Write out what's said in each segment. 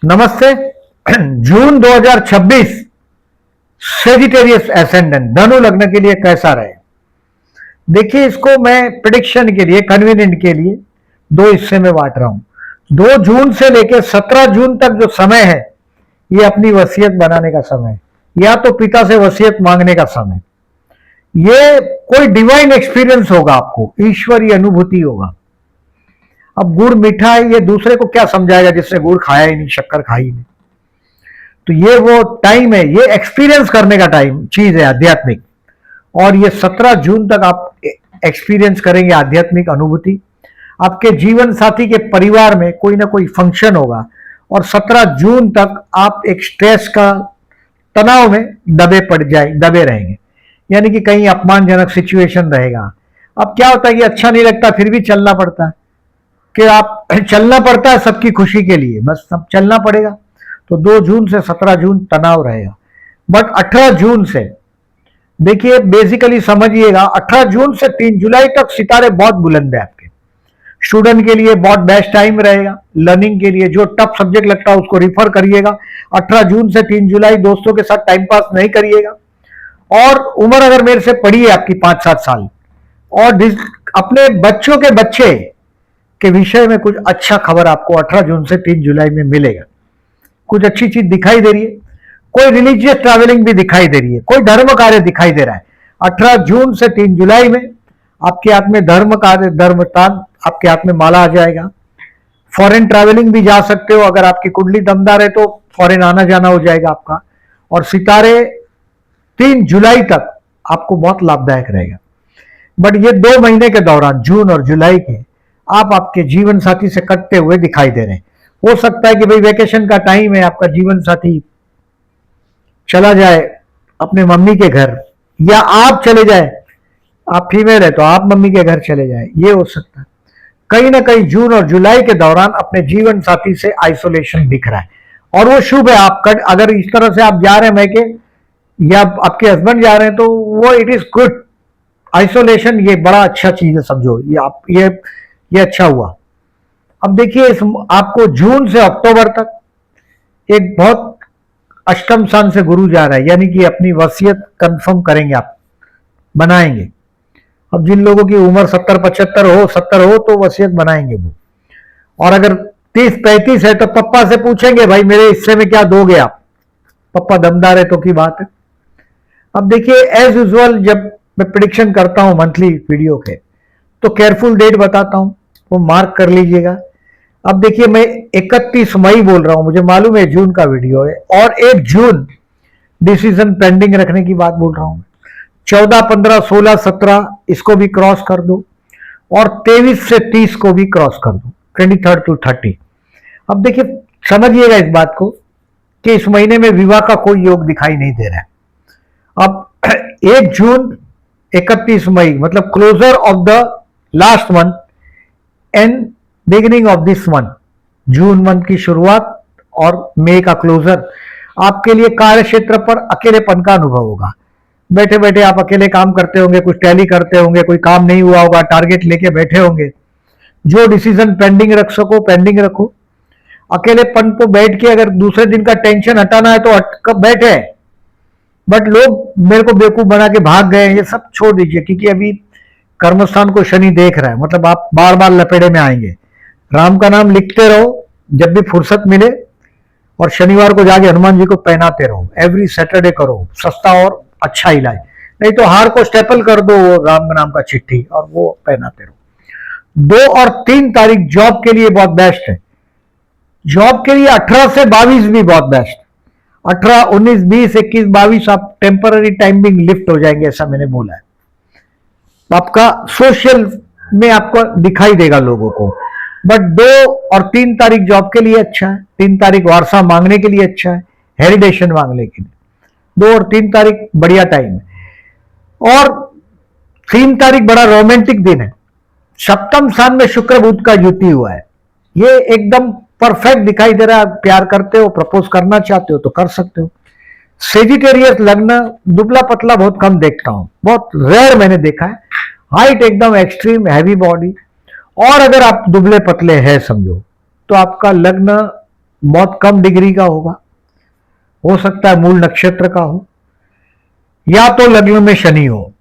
नमस्ते। जून 2026 Sagittarius ascendant धनु लग्न के लिए कैसा रहे? देखिए, इसको मैं प्रिडिक्शन के लिए, कन्वीनियंट के लिए दो हिस्से में बांट रहा हूं। 2 जून से लेकर 17 जून तक जो समय है, ये अपनी वसीयत बनाने का समय है, या तो पिता से वसीयत मांगने का समय। ये कोई डिवाइन एक्सपीरियंस होगा, आपको ईश्वरीय अनुभूति होगा। अब गुड़ मीठा है, ये दूसरे को क्या समझाएगा जिसने गुड़ खाया ही नहीं, शक्कर खाई नहीं। तो ये वो टाइम है, ये एक्सपीरियंस करने का टाइम चीज है, आध्यात्मिक। और ये 17 जून तक आप एक्सपीरियंस करेंगे आध्यात्मिक अनुभूति। आपके जीवन साथी के परिवार में कोई ना कोई फंक्शन होगा, और 17 जून तक आप एक स्ट्रेस का तनाव में दबे रहेंगे, यानी कि कहीं अपमानजनक सिचुएशन रहेगा। अब क्या होता है कि अच्छा नहीं लगता, फिर भी चलना पड़ता है, कि आप चलना पड़ता है सबकी खुशी के लिए, बस सब चलना पड़ेगा। तो 2 जून से 17 जून तनाव रहेगा। बट 18 जून से देखिए, बेसिकली समझिएगा, 18 जून से 3 जुलाई तक सितारे बहुत बुलंद है आपके। स्टूडेंट के लिए बहुत बेस्ट टाइम रहेगा। लर्निंग के लिए जो टफ सब्जेक्ट लगता है उसको रिफर करिएगा। 18 जून से 3 जुलाई दोस्तों के साथ टाइम पास नहीं करिएगा। और उम्र अगर मेरे से पड़ी है आपकी 5-7 साल, और अपने बच्चों के बच्चे के विषय में कुछ अच्छा खबर आपको 18 जून से 3 जुलाई में मिलेगा। कुछ अच्छी चीज दिखाई दे रही है, कोई रिलीजियस ट्रैवलिंग भी दिखाई दे रही है, कोई धर्म कार्य दिखाई दे रहा है। 18 जून से 3 जुलाई में आपके हाथ में धर्म कार्य, धर्मदान, आपके हाथ में माला आ जाएगा। फॉरेन ट्रैवलिंग भी जा सकते हो, अगर आपकी कुंडली दमदार है तो फॉरेन आना जाना हो जाएगा आपका। और सितारे 3 जुलाई तक आपको बहुत लाभदायक रहेगा। बट ये 2 महीने के दौरान, जून और जुलाई के, आप आपके जीवन साथी से कटते हुए दिखाई दे रहे हैं। हो सकता है कि भाई वेकेशन का टाइम है, आपका जीवन साथी चला जाए अपने मम्मी के घर, या आप चले जाए, आप फीमेल है तो आप मम्मी के घर चले जाए, ये हो सकता है। कहीं ना कहीं जून और जुलाई के दौरान अपने जीवन साथी से आइसोलेशन दिख रहा है, और वो शुभ है। आप अगर इस तरह से आप जा रहे हैं मैके, या आपके हस्बैंड जा रहे हैं, तो वो इट इज गुड। आइसोलेशन ये बड़ा अच्छा चीज है, समझो। ये अच्छा हुआ। अब देखिए, आपको जून से अक्टूबर तक एक बहुत अष्टम स्थान से गुरु जा रहा है, यानी कि अपनी वसीयत कंफर्म करेंगे, आप बनाएंगे। अब जिन लोगों की उम्र 70 हो तो वसीयत बनाएंगे वो। और अगर 30-35 है तो पप्पा से पूछेंगे, भाई मेरे हिस्से में क्या दोगे आप? पप्पा दमदार है तो की बात है। अब देखिए, एज यूजुअल जब मैं प्रिडिक्शन करता हूं मंथली वीडियो के, तो केयरफुल डेट बताता हूं, वो मार्क कर लीजिएगा। अब देखिए, मैं 31 मई बोल रहा हूं, मुझे मालूम है जून का वीडियो है, और 1 जून डिसीजन पेंडिंग रखने की बात बोल रहा हूं। 14, 15, 16, 17 इसको भी क्रॉस कर दो, और 23 से 30 को भी क्रॉस कर दो, 23 to 30। अब देखिए, समझिएगा इस बात को कि इस महीने में विवाह का कोई योग दिखाई नहीं दे रहा है। अब 1 जून 31 मई मतलब closure of the last month and beginning of this month, June month की शुरुआत और मई का क्लोजर आपके लिए कार्य क्षेत्र पर अकेलेपन का अनुभव होगा। बैठे बैठे आप अकेले काम करते होंगे, कुछ टैली करते होंगे, कोई काम नहीं हुआ होगा, टारगेट लेके बैठे होंगे। जो डिसीजन पेंडिंग रख सको पेंडिंग रखो। अकेलेपन को बैठ के अगर दूसरे दिन का टेंशन हटाना है तो बैठे। बट लोग मेरे को बेवकूफ बना के भाग गए, ये सब छोड़ दीजिए, क्योंकि अभी कर्मस्थान को शनि देख रहा है, मतलब आप बार बार लपेड़े में आएंगे। राम का नाम लिखते रहो जब भी फुर्सत मिले, और शनिवार को जाके हनुमान जी को पहनाते रहो। एवरी सैटरडे करो, सस्ता और अच्छा इलाज। नहीं तो हार को स्टेपल कर दो, वो राम नाम का चिट्ठी, और वो पहनाते रहो। 2 और 3 तारीख जॉब के लिए बहुत बेस्ट है। जॉब के लिए 18 से 22 भी बहुत बेस्ट। 18, 19, 20, 21, 22 आप टेम्पररी टाइमिंग लिफ्ट हो जाएंगे, ऐसा मैंने बोला है। आपका सोशल में आपको दिखाई देगा लोगों को। बट 2 और 3 तारीख जॉब के लिए अच्छा है। 3 तारीख वारसा मांगने के लिए अच्छा है, हेरिडेशन मांगने के लिए। 2 और 3 तारीख बढ़िया टाइम है। और 3 तारीख बड़ा रोमांटिक दिन है। सप्तम स्थान में शुक्र बुध का युति हुआ है, ये एकदम परफेक्ट दिखाई दे रहा है। प्यार करते हो, प्रपोज करना चाहते हो तो कर सकते हो। सेजिटेरियस लग्न दुबला पतला बहुत कम देखता हूं, बहुत रेयर मैंने देखा है। हाइट एकदम एक्सट्रीम, हैवी बॉडी। और अगर आप दुबले पतले हैं समझो, तो आपका लग्न बहुत कम डिग्री का होगा, हो सकता है मूल नक्षत्र का हो, या तो लग्न में शनि हो,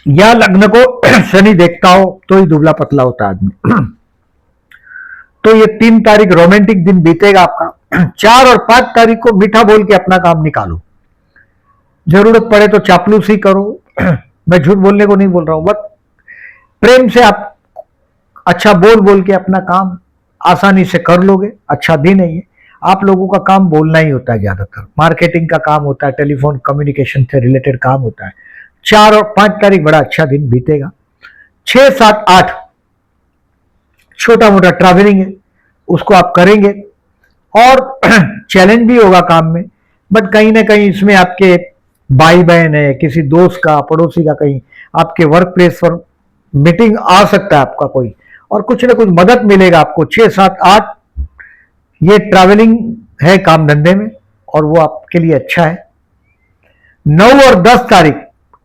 या लग्न को शनि देखता हो तो ही दुबला पतला होता है आदमी। तो ये 3 तारीख रोमांटिक दिन बीतेगा आपका। 4 और 5 तारीख को मीठा बोल के अपना काम निकालो, जरूरत पड़े तो चापलूसी करो। मैं झूठ बोलने को नहीं बोल रहा हूं, बट प्रेम से आप अच्छा बोल बोल के अपना काम आसानी से कर लोगे। अच्छा दिन है ये, आप लोगों का काम बोलना ही होता है, ज्यादातर मार्केटिंग का काम होता है, टेलीफोन कम्युनिकेशन से रिलेटेड काम होता है। 4 और 5 तारीख बड़ा अच्छा दिन बीतेगा। 6, 7, 8 छोटा मोटा ट्रैवलिंग है, उसको आप करेंगे, और चैलेंज भी होगा काम में, बट कहीं ना कहीं इसमें आपके भाई बहन है, किसी दोस्त का, पड़ोसी का, कहीं आपके वर्क प्लेस पर मीटिंग आ सकता है आपका कोई, और कुछ ना कुछ मदद मिलेगा आपको। 6, 7, 8 ये ट्रैवलिंग है काम धंधे में, और वो आपके लिए अच्छा है। 9 और 10 तारीख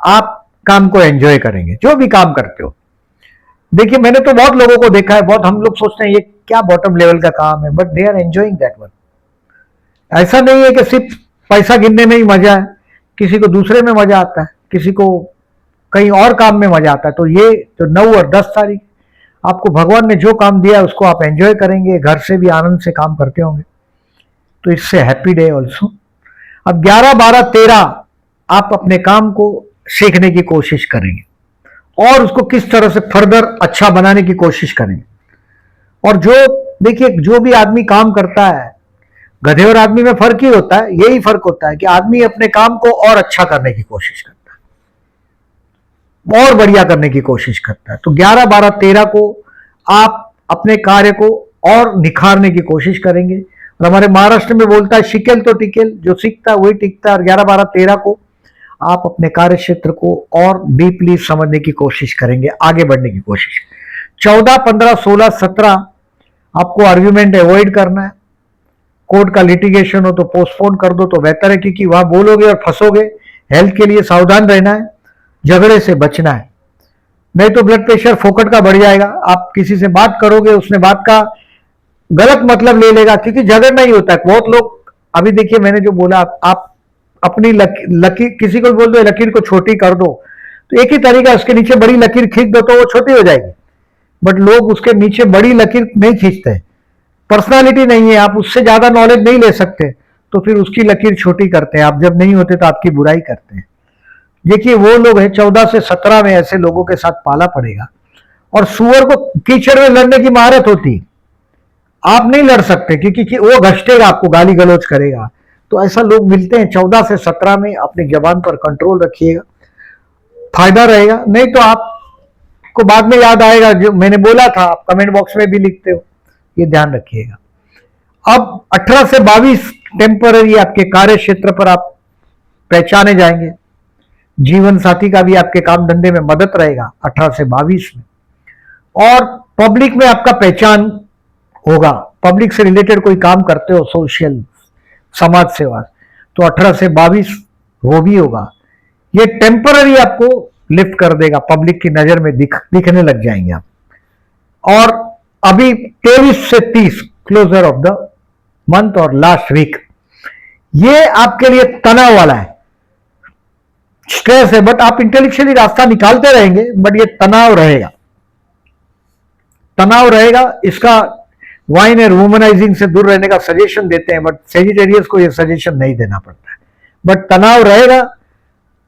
आप काम को एंजॉय करेंगे, जो भी काम करते हो। देखिए मैंने तो बहुत लोगों को देखा है, बहुत हम लोग सोचते हैं ये क्या बॉटम लेवल का काम है, but they are enjoying that work. ऐसा नहीं है कि सिर्फ पैसा गिनने में ही मजा है, किसी को दूसरे में मजा आता है, किसी को कहीं और काम में मजा आता है। तो ये जो 9 और 10 तारीख आपको भगवान ने जो काम दिया है उसको आप एंजॉय करेंगे, घर से भी आनंद से काम करते होंगे, तो इससे हैप्पी डे ऑल्सो। अब 11, 12, 13 आप अपने काम को सीखने की कोशिश करेंगे, और उसको किस तरह से फर्दर अच्छा बनाने की कोशिश करेंगे। और जो देखिए, जो भी आदमी काम करता है, गधे और आदमी में फर्क ही होता है, यही फर्क होता है कि आदमी अपने काम को और अच्छा करने की कोशिश करता है, और बढ़िया करने की कोशिश करता है। तो 11, 12, 13 को आप अपने कार्य को और निखारने की कोशिश करेंगे। और हमारे महाराष्ट्र में बोलता है शिकेल तो टिकेल, जो सीखता है वही टिकता है। और 11, 12, 13 को आप अपने कार्य क्षेत्र को और डीपली समझने की कोशिश करेंगे, आगे बढ़ने की कोशिश। 14, 15, 16, 17 आपको आर्ग्यूमेंट अवॉइड करना है। कोर्ट का लिटिगेशन हो तो पोस्टपोन कर दो तो बेहतर है, क्योंकि वहां बोलोगे और फंसोगे। हेल्थ के लिए सावधान रहना है, झगड़े से बचना है, नहीं तो ब्लड प्रेशर फोकट का बढ़ जाएगा। आप किसी से बात करोगे, उसने बात का गलत मतलब ले लेगा, क्योंकि झगड़ना ही होता है। बहुत लोग, अभी देखिए मैंने जो बोला, आप अपनी लकीर किसी को बोल दो लकीर को छोटी कर दो, तो एक ही तरीका, उसके नीचे बड़ी लकीर खींच दो तो वो छोटी हो जाएगी। बट लोग उसके नीचे बड़ी लकीर नहीं खींचते, पर्सनालिटी नहीं है, आप उससे ज्यादा नॉलेज नहीं ले सकते, तो फिर उसकी लकीर छोटी करते हैं। आप जब नहीं होते तो आपकी बुराई करते हैं। देखिए वो लोग हैं, 14 से 17 में ऐसे लोगों के साथ पाला पड़ेगा। और सुअर को कीचड़ में लड़ने की महारत होती, आप नहीं लड़ सकते, क्योंकि वो घसटेगा आपको, गाली गलौज करेगा। तो ऐसा लोग मिलते हैं। 14 से 17 में अपनी जबान पर कंट्रोल रखिएगा, फायदा रहेगा। नहीं तो आपको बाद में याद आएगा जो मैंने बोला था, आप कमेंट बॉक्स में भी लिखते हो, ये ध्यान रखिएगा। अब 18 से 22 टेम्पररी आपके कार्य क्षेत्र पर आप पहचाने जाएंगे। जीवन साथी का भी आपके काम धंधे में मदद रहेगा 18 से 22 में। और पब्लिक में आपका पहचान होगा, पब्लिक से रिलेटेड कोई काम करते हो, सोशल समाज सेवा, तो 18 से 22 वो भी होगा। ये टेम्पररी आपको लिफ्ट कर देगा, पब्लिक की नजर में दिखने लग जाएंगे आप। और अभी 23 से 30 क्लोजर ऑफ द मंथ और लास्ट वीक, ये आपके लिए तनाव वाला है, स्ट्रेस है, बट आप इंटेलेक्चुअली रास्ता निकालते रहेंगे, बट ये तनाव रहेगा, तनाव रहेगा। इसका वाइन और वुमनाइजिंग से दूर रहने का सजेशन देते हैं, बट सेजिटेरियस को ये सजेशन नहीं देना पड़ता है। बट तनाव रहेगा।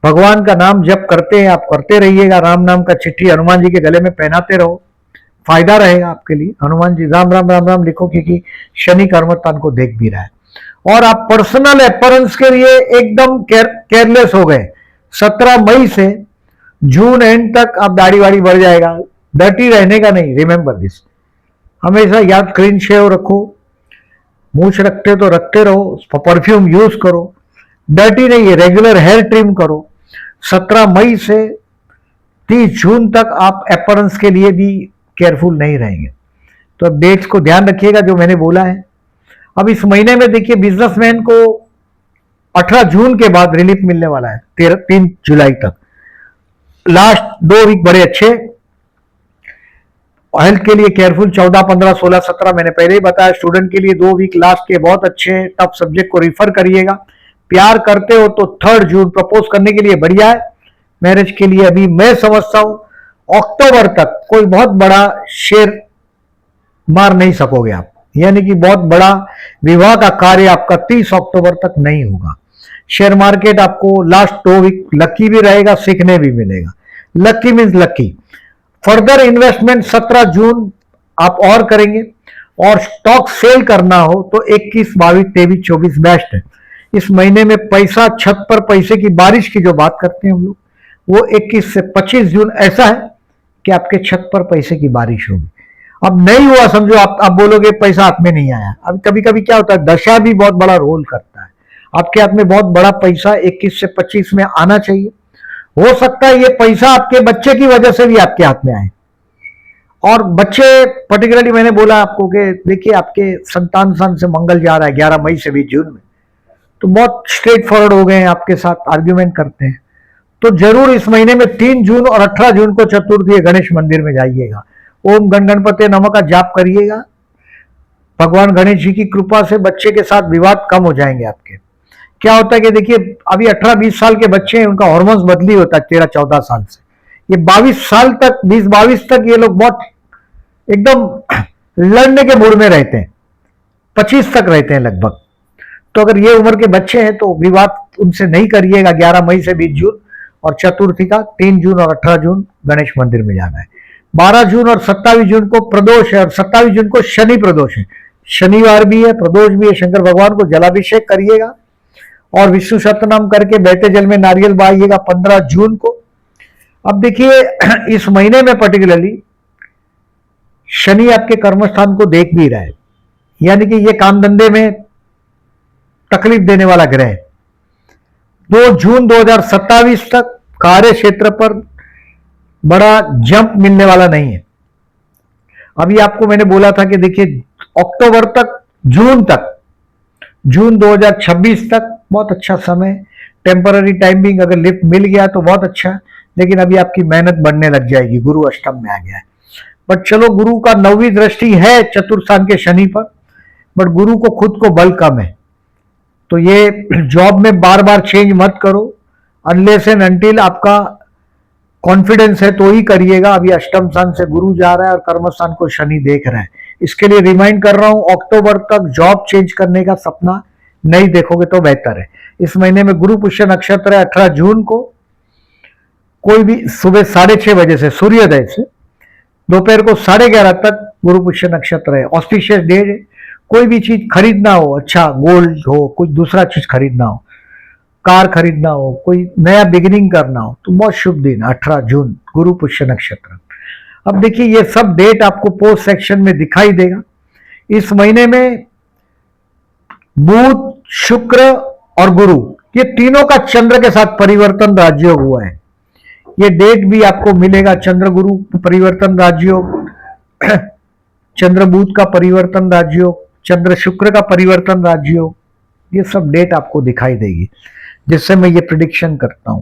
भगवान का नाम जप करते हैं आप, करते रहिएगा। राम नाम का चिट्ठी हनुमान जी के गले में पहनाते रहो, फायदा रहेगा आपके लिए। हनुमान जी राम राम राम राम लिखो, क्योंकि शनि कर्मस्थान को देख भी रहा है। और आप पर्सनल अपीयरेंस के लिए एकदम केयरलेस हो गए। 17 मई से जून एंड तक आप दाढ़ी वाड़ी बढ़ जाएगा, डर्टी रहने का नहीं, रिमेंबर दिस। हमेशा याद, क्लीन शेव रखो, मूछ रखते तो रखते रहो, परफ्यूम यूज करो, डर्टी नहीं है, रेगुलर हेयर ट्रिम करो। 17 मई से 30 जून तक आप अपीयरेंस के लिए भी केयरफुल नहीं रहेंगे। तो अब डेट्स को ध्यान रखिएगा जो मैंने बोला है। अब इस महीने में देखिए बिजनेसमैन को 18 जून के बाद रिलीफ मिलने वाला है, 3 जुलाई तक। लास्ट 2 वीक बड़े अच्छे, हेल्थ के लिए केयरफुल 14, 15, 16, 17 मैंने पहले ही बताया। स्टूडेंट के लिए 2 वीक लास्ट के बहुत अच्छे टफ सब्जेक्ट को रिफर करिएगा। प्यार करते हो तो 3 जून प्रपोज करने के लिए बढ़िया है। मैरिज के लिए अभी मैं समझता हूं अक्टूबर तक कोई बहुत बड़ा शेर मार नहीं सकोगे आप, यानी कि बहुत बड़ा विवाह का कार्य आपका 30 अक्टूबर तक नहीं होगा। शेयर मार्केट आपको लास्ट 2 वीक लकी भी रहेगा, सीखने भी मिलेगा। Lucky means lucky. Further investment 17 जून आप और करेंगे, और स्टॉक सेल करना हो तो 21, 22, 23, 24 बेस्ट है। इस महीने में पैसा छत पर पैसे की बारिश की जो बात करते हैं हम लोग, वो 21 से 25 जून ऐसा है कि आपके छत पर पैसे की बारिश होगी। अब नहीं हुआ समझो, आप बोलोगे पैसा हाथ में नहीं आया। अब कभी कभी क्या होता है, दशा भी बहुत बड़ा रोल करता है। आपके हाथ में बहुत बड़ा पैसा 21 से 25 में आना चाहिए। हो सकता है ये पैसा आपके बच्चे की वजह से भी आपके हाथ में आए। और बच्चे पर्टिकुलरली मैंने बोला आपको कि देखिए आपके संतान स्थान से मंगल जा रहा है 11 मई से 20 जून में, तो बहुत स्ट्रेट फॉरवर्ड हो गए हैं, आपके साथ आर्ग्यूमेंट करते हैं। तो जरूर इस महीने में 3 जून और 18 जून को चतुर्थी गणेश मंदिर में जाइएगा। ओम गण गणपति नमः का जाप करिएगा। भगवान गणेश जी की कृपा से बच्चे के साथ विवाद कम हो जाएंगे आपके। क्या होता है कि देखिए अभी 18-20 साल के बच्चे हैं, उनका हार्मोन्स बदली होता है 13-14 साल से। ये 22 साल तक, 20-22 तक ये लोग बहुत एकदम लड़ने के मूड में रहते हैं, 25 तक रहते हैं लगभग। तो अगर ये उम्र के बच्चे हैं तो विवाद उनसे नहीं करिएगा। 11 मई से 20 जून और चतुर्थी का 3 जून और 18 जून गणेश मंदिर में जाना है। 12 जून और 27 जून को प्रदोष है, और 27 जून को शनि प्रदोष है। शनिवार भी है, प्रदोष भी है। शंकर भगवान को जलाभिषेक करिएगा और विष्णु सतनाम करके बहते जल में नारियल बहाइएगा 15 जून को। अब देखिए इस महीने में पर्टिकुलरली शनि आपके कर्मस्थान को देख भी रहा है, यानी कि ये काम धंधे में तकलीफ देने वाला ग्रह है। 2 जून 2027 तक कार्य क्षेत्र पर बड़ा जंप मिलने वाला नहीं है। अभी आपको मैंने बोला था कि देखिए अक्टूबर तक, जून 2026 तक बहुत अच्छा समय। टेम्पररी टाइमिंग अगर लिफ्ट मिल गया तो बहुत अच्छा, लेकिन अभी आपकी मेहनत बढ़ने लग जाएगी। गुरु अष्टम में आ गया है, बट चलो गुरु का 9वीं दृष्टि है चतुर्थान के शनि पर, बट गुरु को खुद को बल कम है। तो ये जॉब में बार बार चेंज मत करो, अनलेस एंड अनटिल आपका कॉन्फिडेंस है तो ही करिएगा। अभी अष्टम स्थान से गुरु जा रहा है और कर्म स्थान को शनि देख रहा है। इसके लिए रिमाइंड कर रहा हूं, अक्टूबर तक जॉब चेंज करने का सपना नहीं देखोगे तो बेहतर है। इस महीने में गुरु पुष्य नक्षत्र है 18 जून को। कोई भी सुबह 6:30 बजे से सूर्योदय से दोपहर को 11:30 तक गुरु पुष्य नक्षत्र है। ऑस्पिशियस डे है। कोई भी चीज खरीदना हो, अच्छा गोल्ड हो, कोई दूसरा चीज खरीदना हो, कार खरीदना हो, कोई नया बिगिनिंग करना हो, तो बहुत शुभ दिन 18 जून गुरु पुष्य नक्षत्र। अब देखिए ये सब डेट आपको पोस्ट सेक्शन में दिखाई देगा। इस महीने में बुध, शुक्र और गुरु, ये तीनों का चंद्र के साथ परिवर्तन राजयोग हुआ है। ये डेट भी आपको मिलेगा। चंद्र गुरु परिवर्तन राजयोग, चंद्र बुध का परिवर्तन राजयोग, चंद्र शुक्र का परिवर्तन राजयोग, ये सब डेट आपको दिखाई देगी, जिससे मैं ये प्रिडिक्शन करता हूं,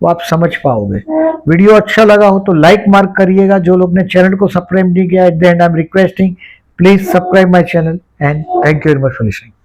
वो आप समझ पाओगे। वीडियो अच्छा लगा हो तो लाइक मार्क करिएगा। जो लोग ने चैनल को सब्सक्राइब नहीं किया, at the and I am requesting please subscribe my channel and thank you very much for listening.